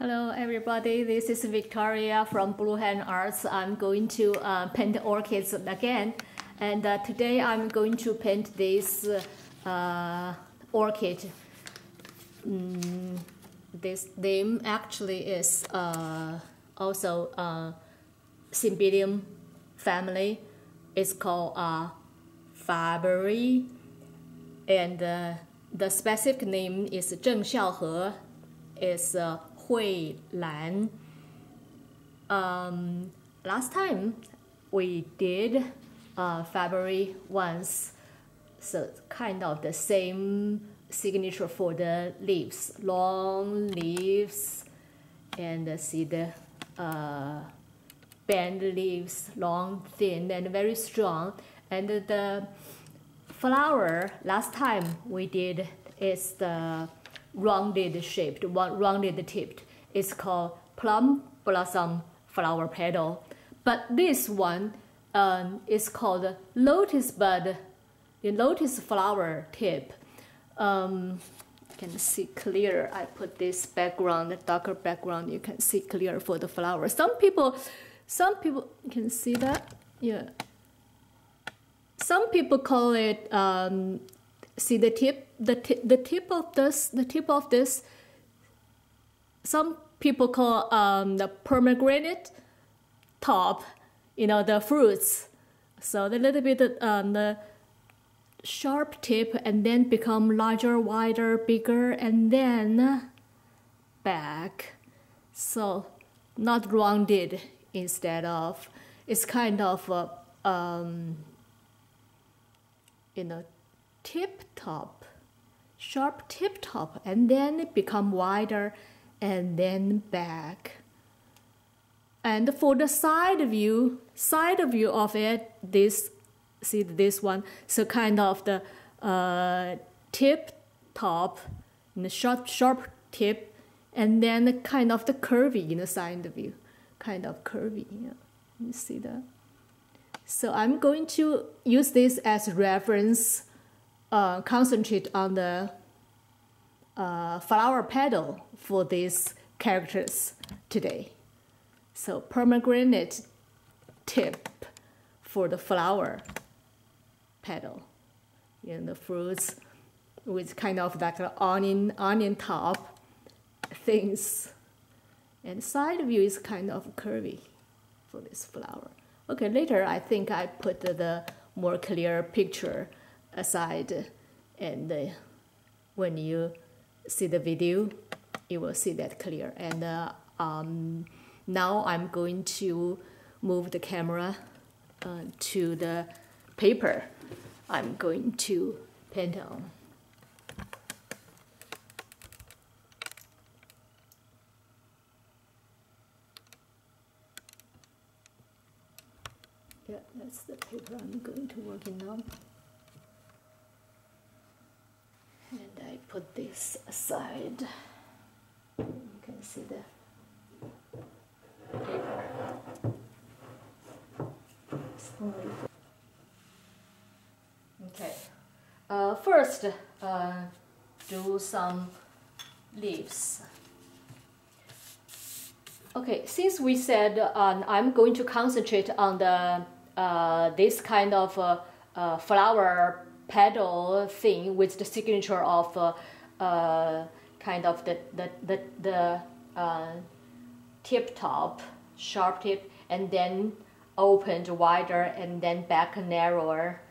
Hello everybody, this is Victoria from Blue Hand Arts. I'm going to paint orchids again, and today I'm going to paint this orchid. This name actually is also Cymbidium family. It's called Faberi, and the specific name is 郑孝和. Is Hui Lan. Last time we did Faberi once, so kind of the same signature for the leaves, long leaves, and see the band leaves, long, thin, and very strong. And the flower last time we did is the rounded shaped, rounded tipped. It's called plum blossom flower petal. But this one is called lotus bud, the lotus flower tip. You can see clear. I put this background, darker background. You can see clear for the flower. Some people can see that. Yeah. Some people call it. See the tip, the tip of this. Some people call the pomegranate top, you know, the fruits. So the little bit the sharp tip, and then become larger, wider, bigger, and then back. So not rounded, instead of, it's kind of you know, tip top, sharp tip top, and then it become wider and then back. And for the side view of it, this, see this one, so kind of the tip top, and the sharp tip, and then kind of the curvy in the side view, kind of curvy. Yeah, you see that. So I'm going to use this as reference. Concentrate on the flower petal for these characters today. So pomegranate tip for the flower petal, and the fruits with kind of like an onion top things, and side view is kind of curvy for this flower. Okay, later I think I put the more clear picture aside, and when you see the video you will see that clear. And now I'm going to move the camera to the paper I'm going to paint on. Yeah, that's the paper I'm going to work in now. And I put this aside. You can see the paper. Okay. First, do some leaves. Okay, since we said I'm going to concentrate on the this kind of flower petal thing with the signature of kind of the tip top, sharp tip, and then opened wider and then back narrower,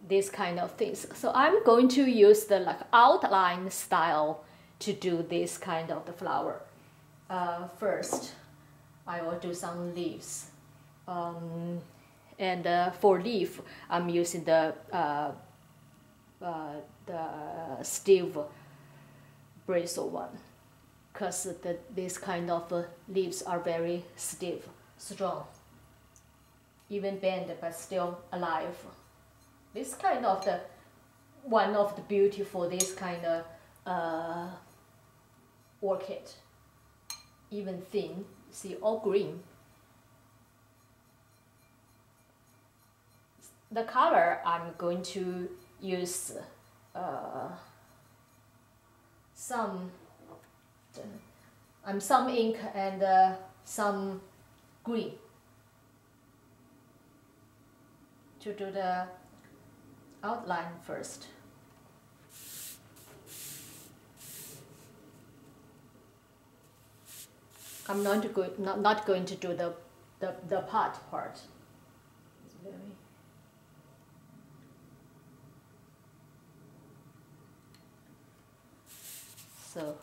these kind of things. So I'm going to use the like outline style to do this kind of the flower. First I will do some leaves. And for leaf, I'm using the stiff bristle one, because this kind of leaves are very stiff, strong, even bent but still alive. This kind of the one of the beauty for this kind of orchid, even thin. See, all green. The color I'm going to use some some ink and some green to do the outline first. I'm not going to do the pot part. It's very so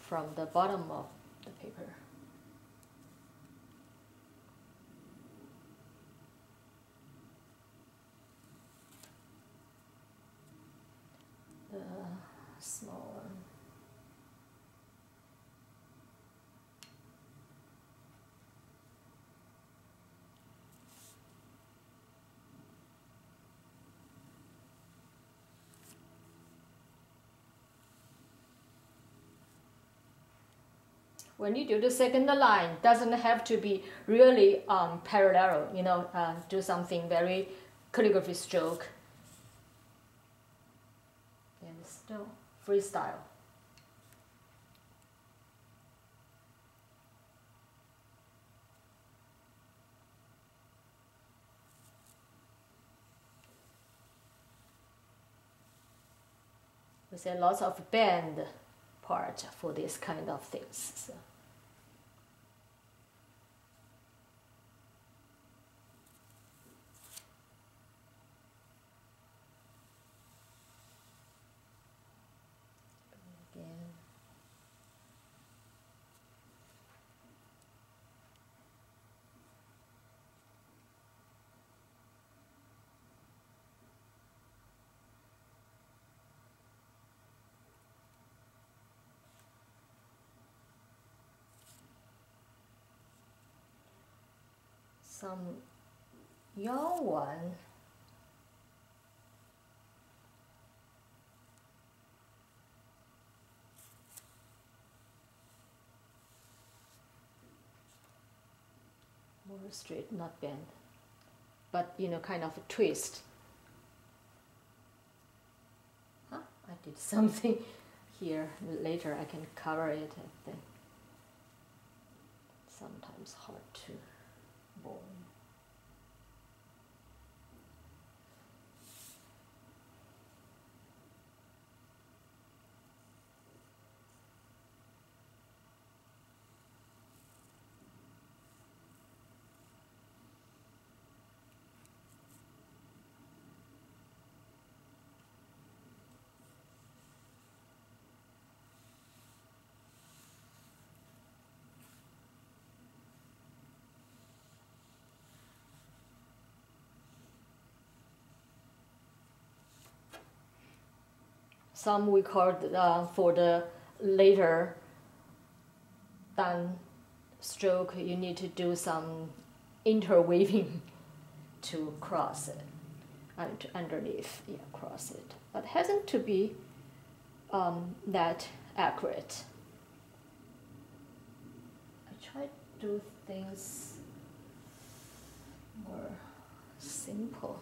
from the bottom of the paper. The small one. When you do the second line, doesn't have to be really parallel, you know, do something very calligraphy stroke. And still freestyle. We say lots of bend part for this kind of things. So. Again. Some young one. More straight, not bend, but you know, kind of a twist. Huh? I did something here. Later I can cover it, I think. Sometimes hard to bone. Some we call for the later done stroke, you need to do some interweaving to cross it and underneath, yeah, cross it. But it hasn't to be that accurate. I try to do things more simple.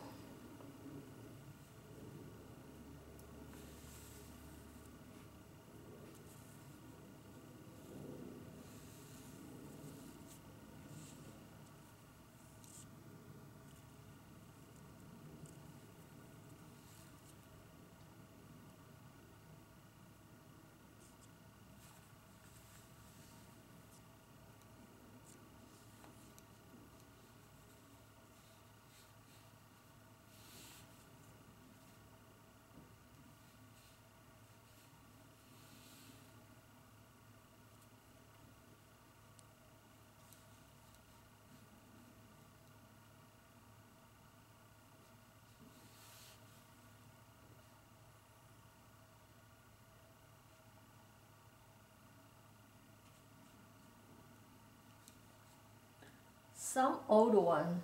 Some old one,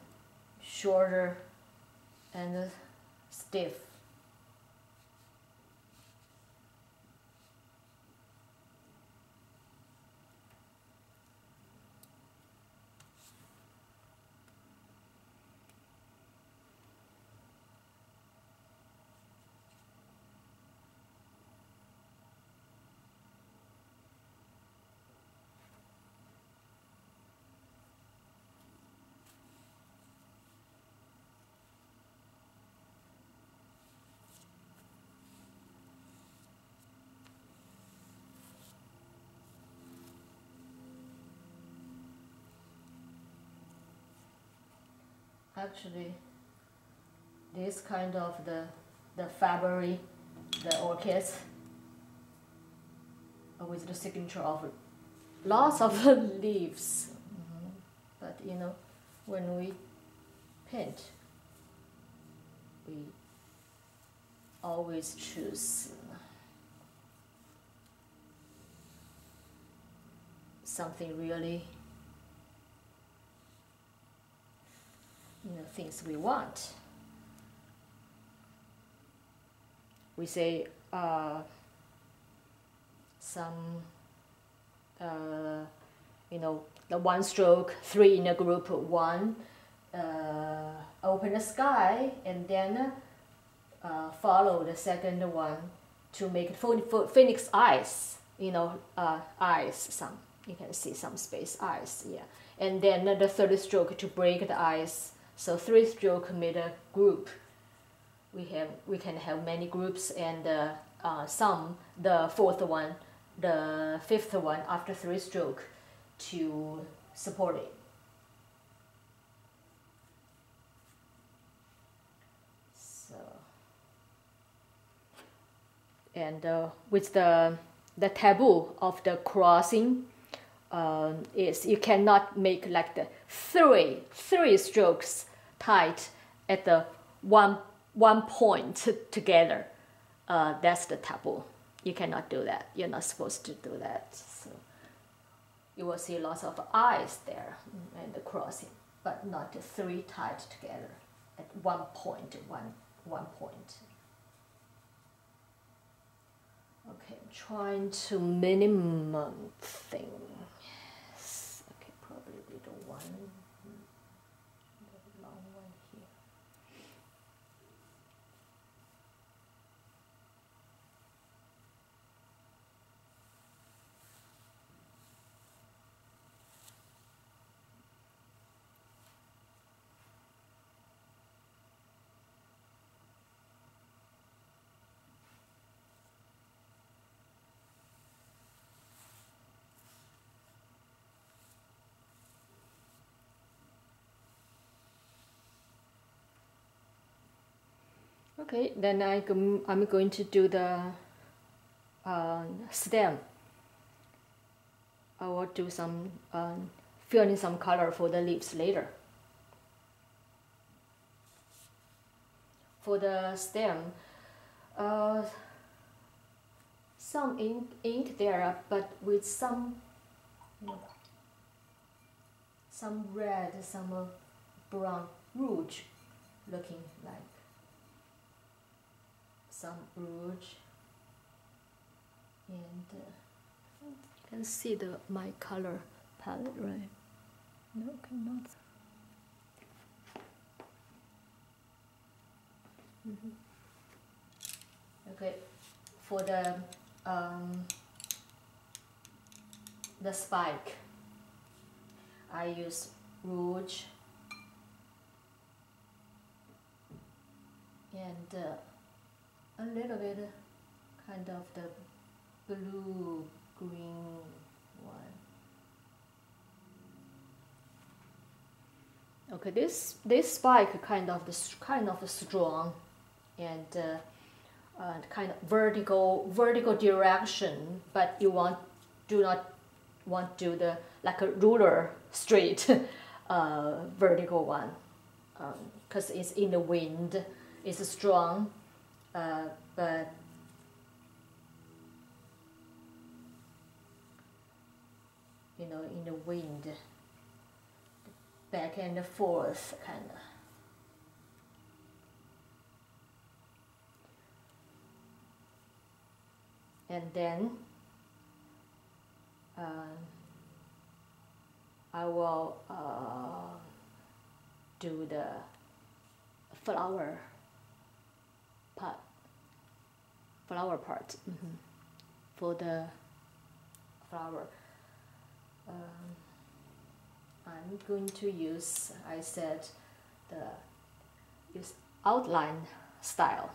shorter and stiff. actually this kind of the Faberi, the orchids with the signature of lots of leaves. But you know, when we paint, we always choose something really, you know, things we want. We say you know, the one stroke, 3 in a group, 1, open the sky, and then follow the second one to make it phoenix eyes, you know, eyes, some, you can see some space, eyes, yeah. And then the third stroke to break the eyes. So 3 stroke made a group. We can have many groups, and some, the fourth one, the fifth one after 3 stroke to support it. So, and with the taboo of the crossing is you cannot make like the three strokes tight at the one point together. That's the taboo. You cannot do that. You're not supposed to do that. So you will see lots of eyes there and the crossing, but not the 3 tied together at one point. One point. Okay, I'm trying to minimum things. Okay, probably the one, the long one here. Okay, then I'm going to do the stem. I will do some fill in some color for the leaves later. For the stem, some ink there, but with some, you know, some red, some brown, rouge looking like. Some rouge, and you can see my color palette, right? No, cannot. Okay, for the spike, I use rouge and a little bit kind of the blue green one. Okay, this spike kind of strong and kind of vertical direction, but you do not want to do the like a ruler straight vertical one, because it's in the wind, it's strong. But you know, in the wind, back and forth kind of. And then I will do the flower part. For the flower, I'm going to use, I said, use outline style.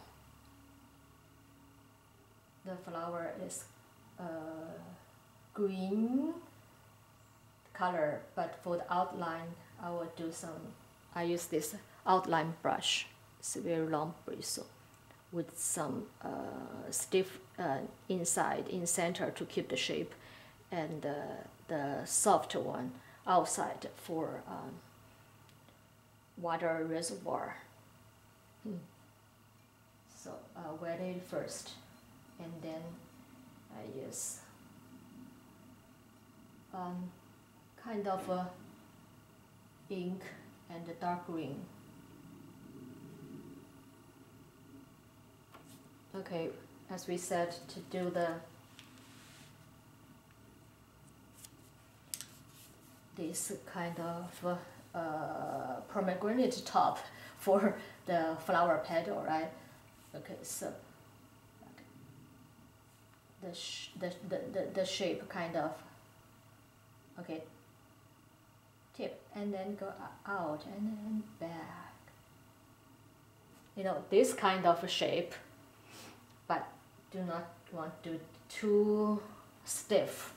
The flower is green color, but for the outline, I will do some I use this outline brush. It's a very long bristle with some stiff inside in center to keep the shape, and the soft one outside for water reservoir. So wet it first, and then I use kind of a ink and a dark green. Okay, as we said, to do this kind of pomegranate top for the flower petal, right? Okay, so the shape kind of, okay, tip and then go out and then back. You know, this kind of shape, but do not want to too stiff.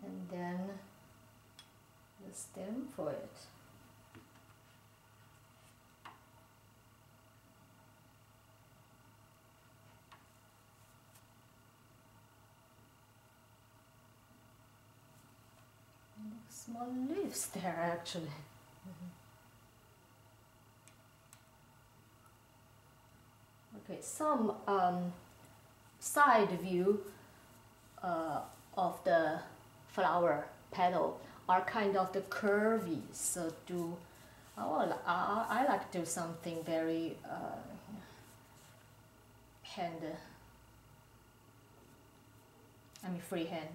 And then the stem for it. And small leaves there actually. Okay, some side view of the flower petal are kind of the curvy, so I like to do something very freehand.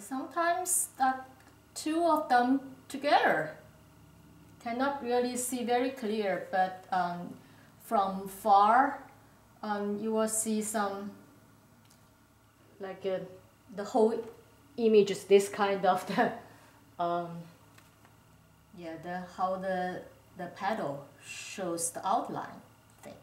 sometimes that two of them together. Cannot really see very clear, but from far you will see some like the whole image is this kind of the yeah, how the petal shows the outline thing.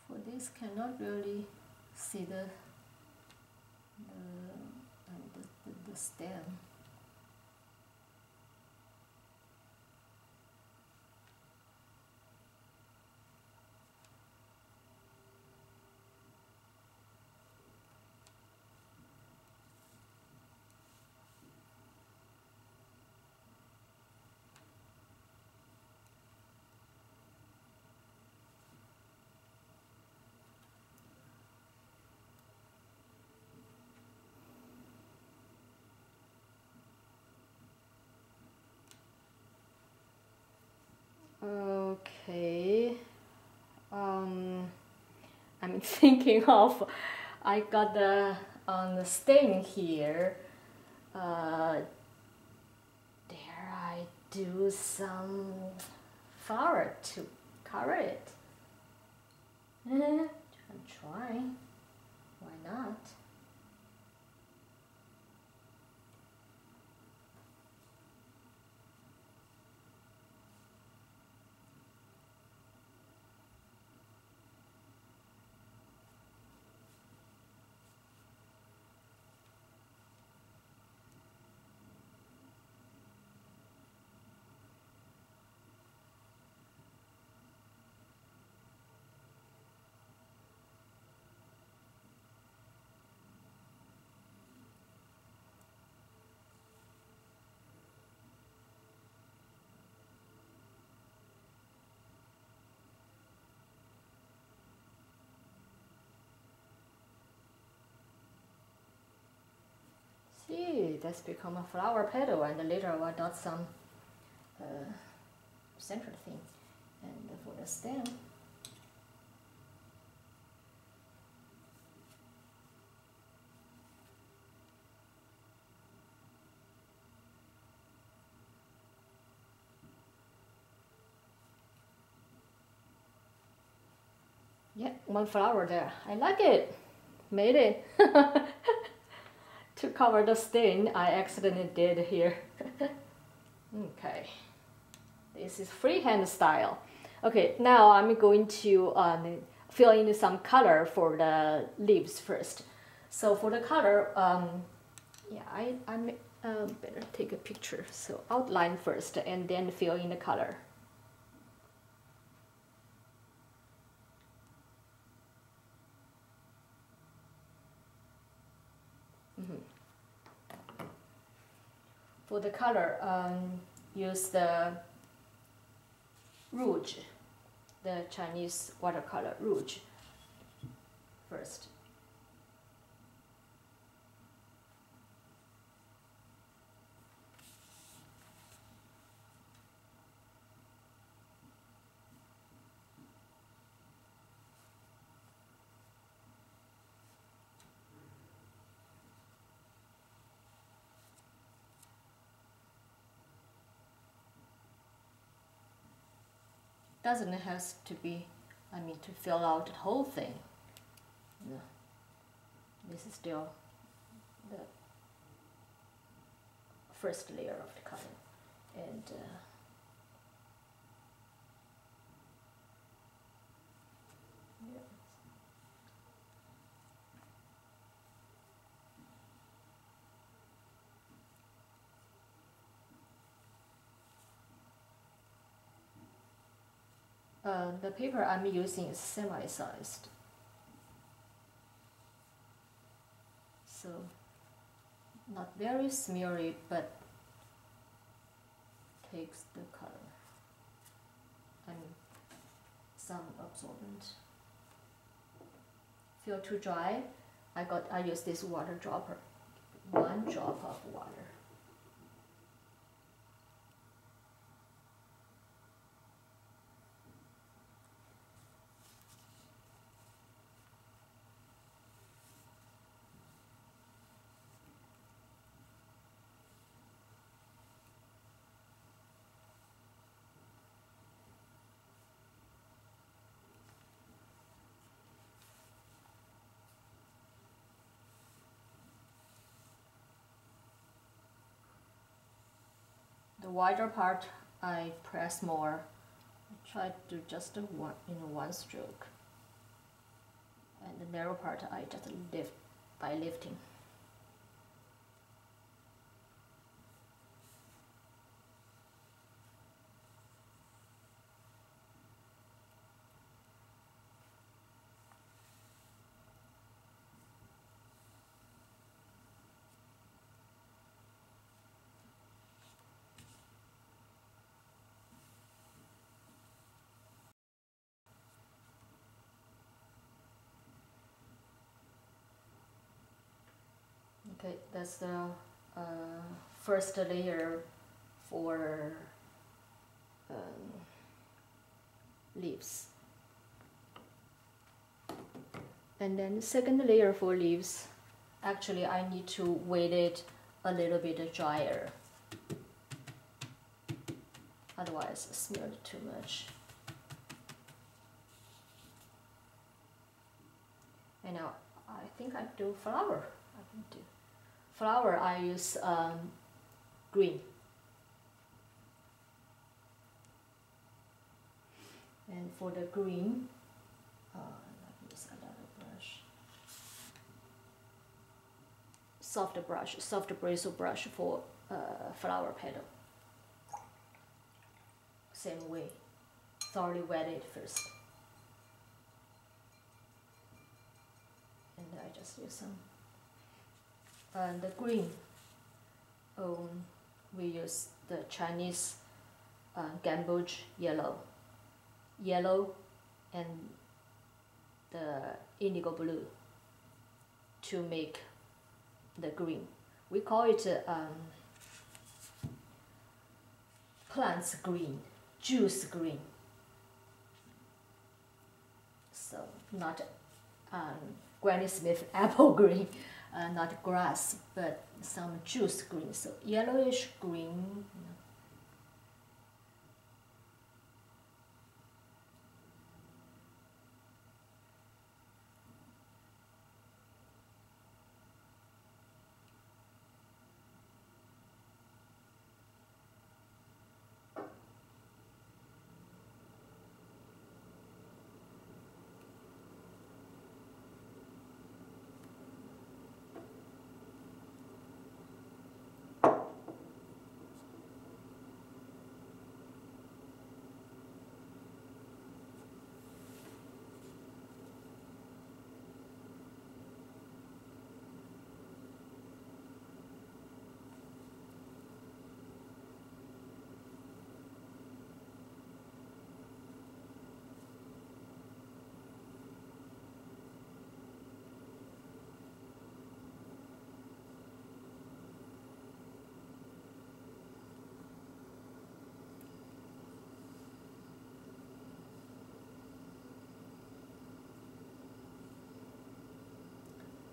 For this, cannot really see the stem. Okay, I'm thinking of, I got the stain here. Dare I do some flower to cover it? I'm trying. Why not? See, that's become a flower petal, and later I dot some center thing. And for the stem, yeah, one flower there. I like it. Made it. To cover the stain I accidentally did here. Okay, this is freehand style. Okay, now I'm going to fill in some color for the leaves first. So for the color, yeah, I better take a picture. So outline first and then fill in the color. For the color, use the rouge, the Chinese watercolor rouge first. Doesn't have to be I mean to fill out the whole thing. No. This is still the first layer of the color, and the paper I'm using is semi-sized, so not very smeary, but takes the color and some absorbent. Feel too dry, I use this water dropper, 1 drop of water. The wider part I press more. I try to do just one stroke, and the narrow part I just lift by lifting. Okay, that's the first layer for leaves. And then second layer for leaves, actually I need to wait it a little bit drier. Otherwise it smeared too much. And now I think I do flower. Flower, I use green. And for the green, I use another brush. Soft bristle brush for flower petal. Same way, thoroughly wet it first. And I just use some. And the green, we use the Chinese gamboge yellow and the indigo blue to make the green. We call it plants green, juice green. So not Granny Smith apple green. Not grass, but some juice green, so yellowish green.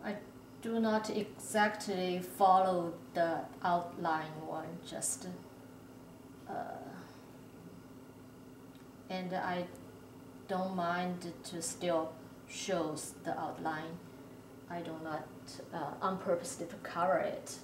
I do not exactly follow the outline one, just and I don't mind to still shows the outline. I do not on purpose to cover it.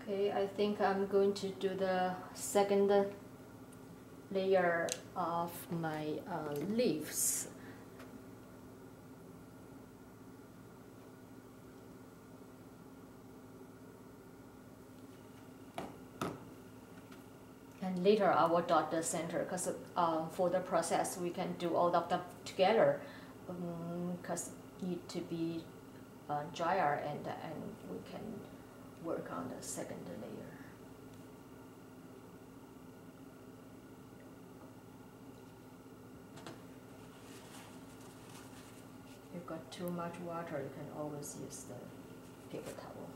Okay, I think I'm going to do the second layer of my leaves. And later I will dot the center because for the process we can do all of them together because need to be drier and we can work on the second layer. If you've got too much water, you can always use the paper towel.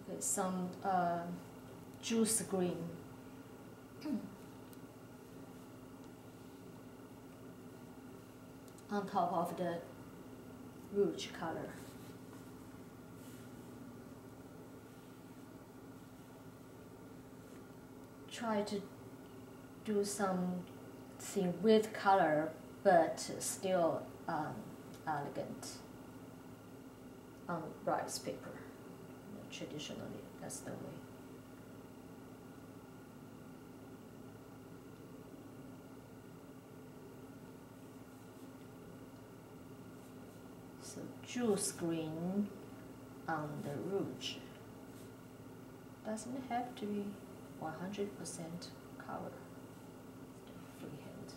Okay, some juice green. On top of the rouge color. Try to do something with color, but still elegant on rice paper. Traditionally, that's the way. So juice green on the rouge. Doesn't have to be 100% color. Freehand.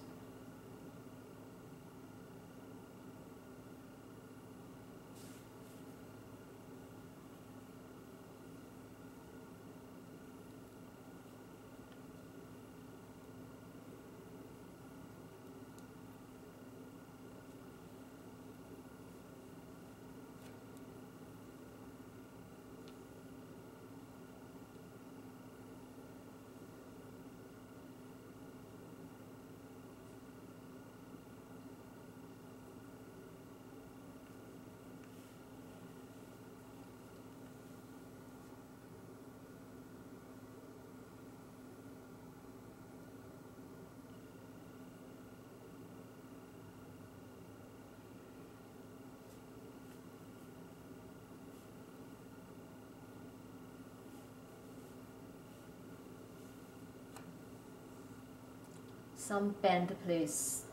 some bent place,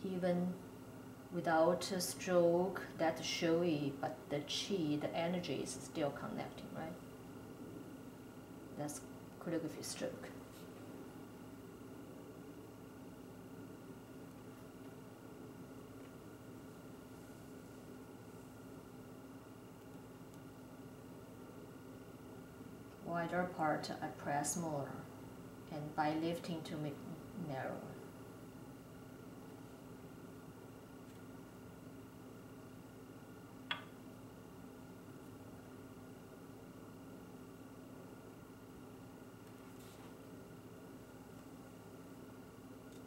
even without a stroke, that's showy, but the chi, the energy is still connecting, right? That's calligraphy stroke. Wider part I press more, and by lifting to make narrower.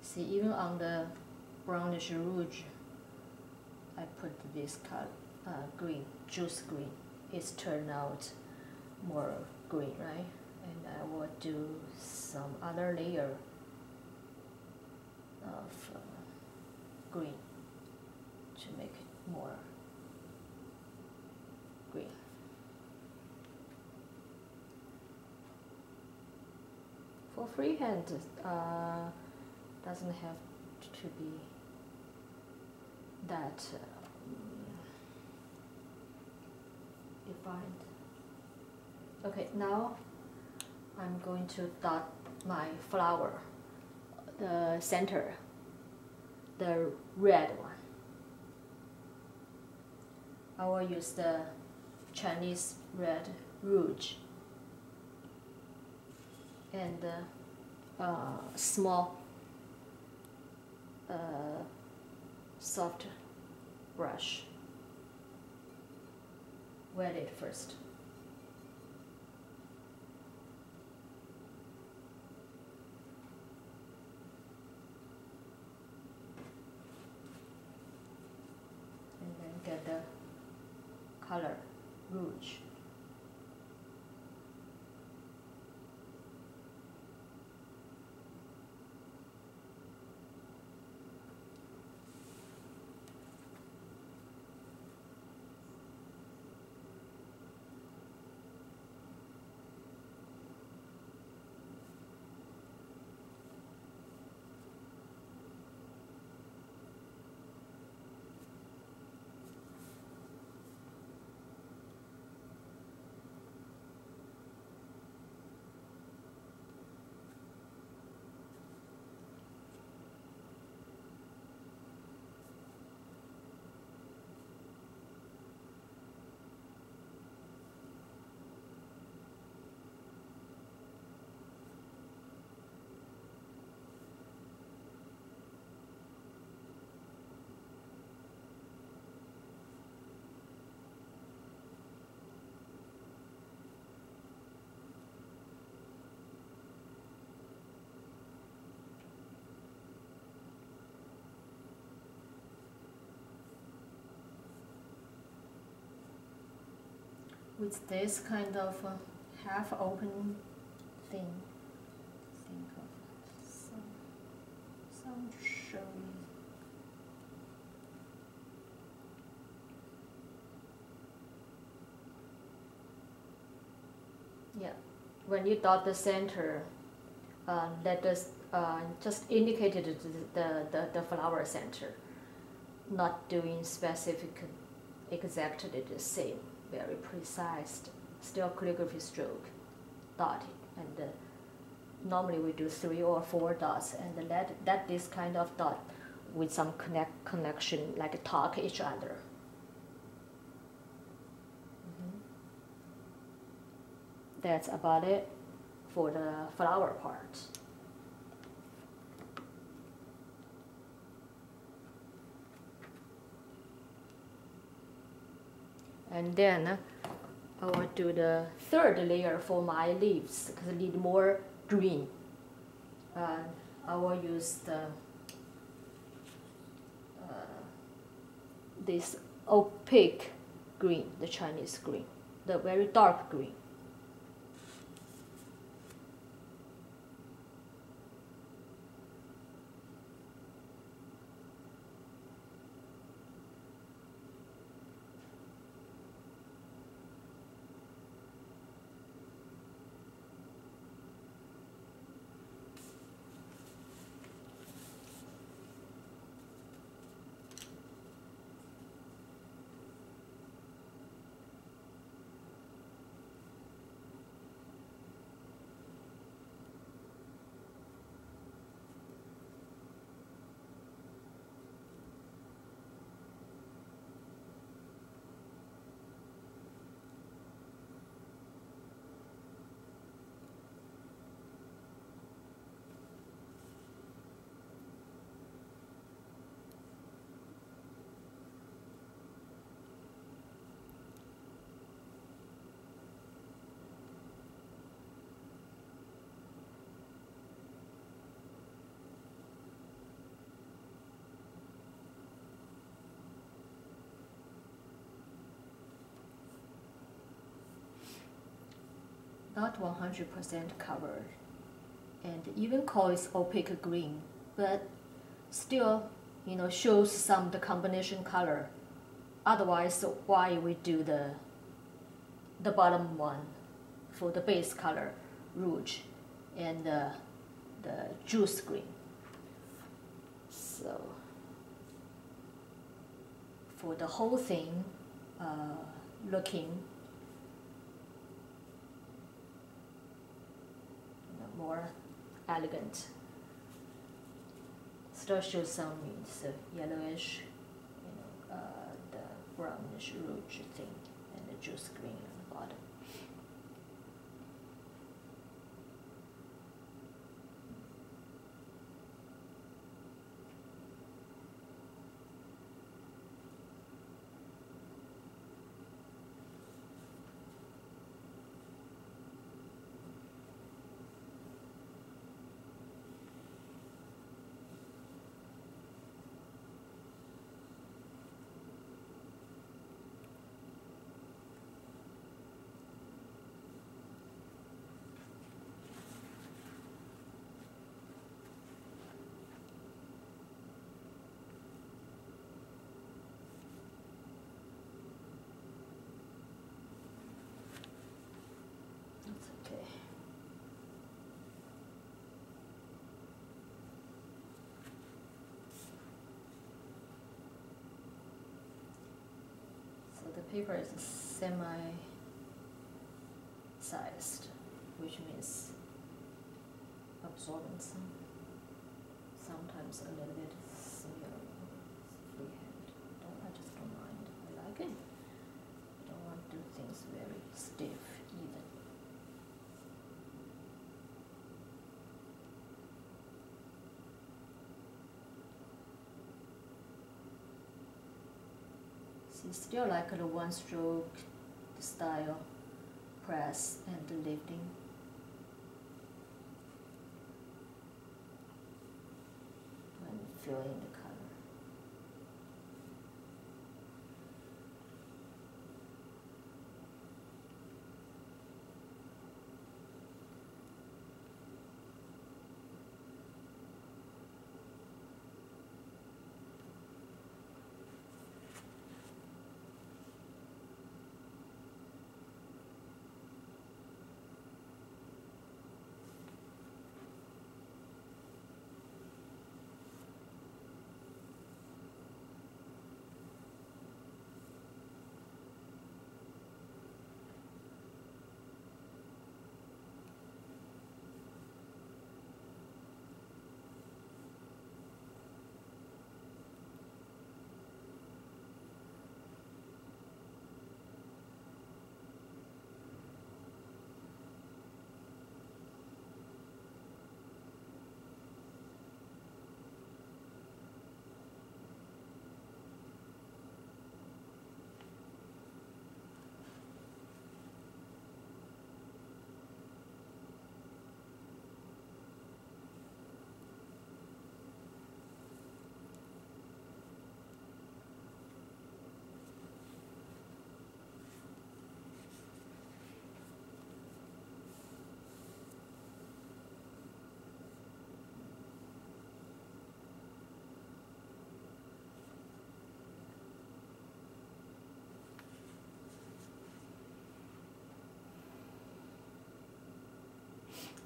See, even on the brownish rouge, I put this color, green, juice green. It's turned out more green, right? And I will do some other layer of green to make it more green. For freehand, doesn't have to be that defined. Okay, now I'm going to dot my flower, the center, the red one. I will use the Chinese red rouge and small soft brush. Wet it first. And then get the color rouge. With this kind of half-open thing, think of some showy. Yeah, when you dot the center, let us just indicate the flower center, not doing specific, exactly the same. Very precise, still calligraphy stroke, dotted, and normally we do 3 or 4 dots, and let this kind of dot with some connection, like talk each other. That's about it for the flower part. And then I will do the third layer for my leaves because I need more green. I will use the this opaque green, the Chinese green, the very dark green. not 100% covered, and even call it opaque green, but still, you know, shows some the combination color. Otherwise, why we do the bottom one for the base color, rouge, and the juice green. So for the whole thing, looking more elegant. Still shows some yellowish, the brownish rouge thing, and the juice green on the bottom. The paper is semi-sized, which means absorbent sometimes a little bit freehand. I just don't mind. I like it. I don't want to do things very stiff either. Still like the one-stroke style press and lifting. When filling the color.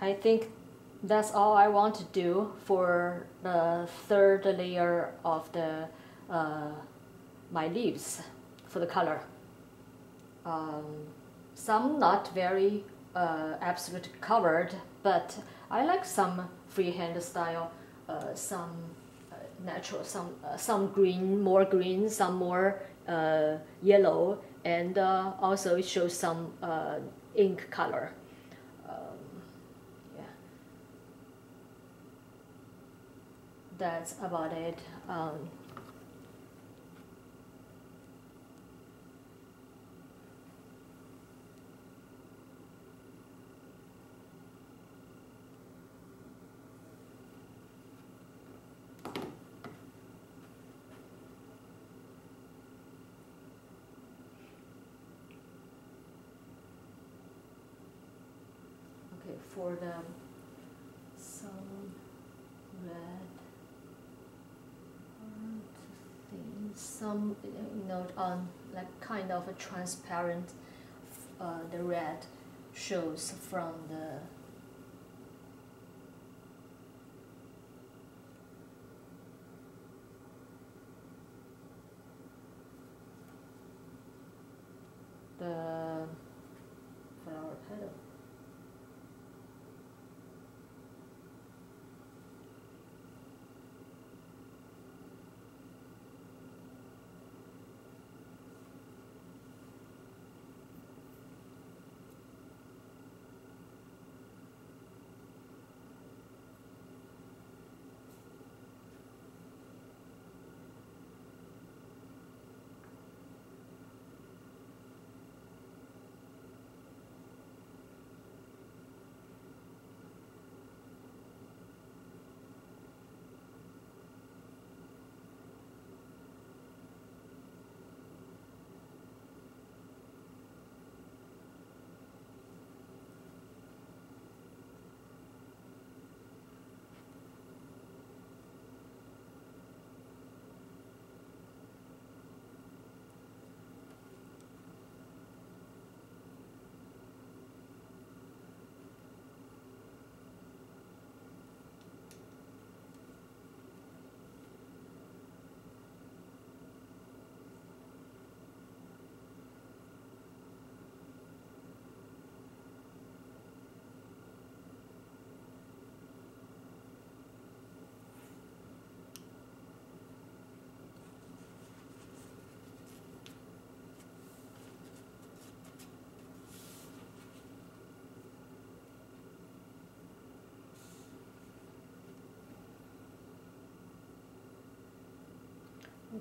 I think that's all I want to do for the third layer of the my leaves for the color. Some not very absolutely covered, but I like some freehand style, some natural, some green, more green, some more yellow, and also it shows some ink color. Yeah, that's about it. for the some red things, some on like kind of a transparent. The red shows from the flower petal.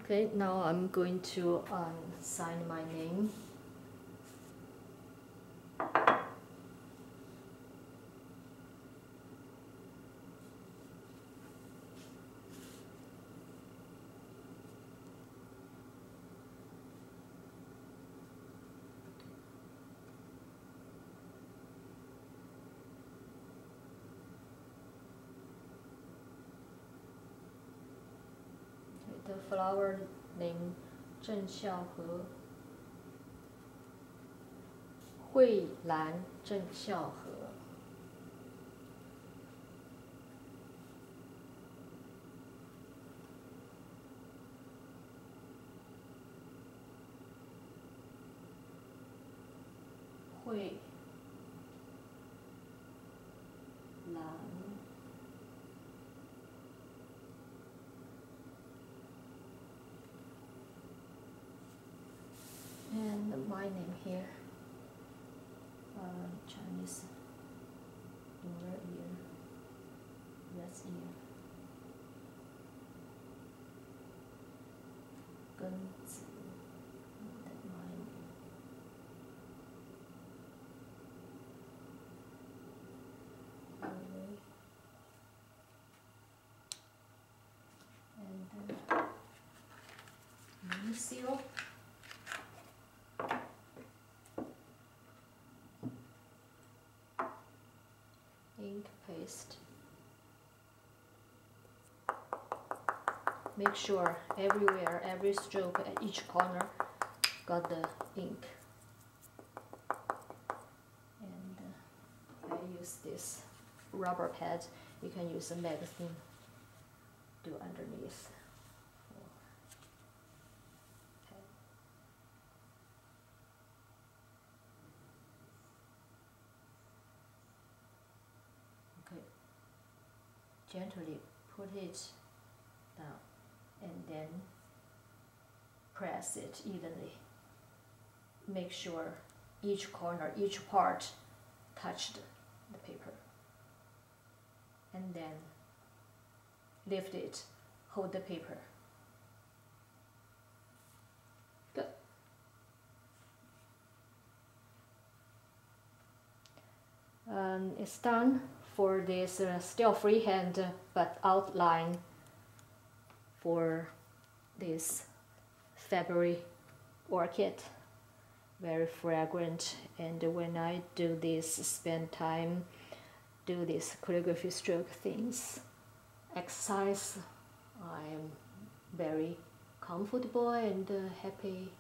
Okay, now I'm going to sign my name. The flower name 郑孝和，蕙兰郑孝和。蕙兰。 And my name here, Chinese lunar year, last year, 庚子 and my name. And then seal. Ink paste. Make sure everywhere, every stroke at each corner got the ink. And I use this rubber pad. You can use a magazine to underneath. Okay. Gently put it down and then press it evenly. Make sure each corner, each part touched the paper. And then lift it, hold the paper. Good. It's done for this still freehand but outline for this Faberi orchid. Very fragrant, and when I do this, spend time do this calligraphy stroke things. Exercise, I am very comfortable and happy.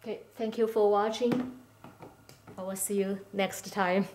Okay, thank you for watching. I will see you next time.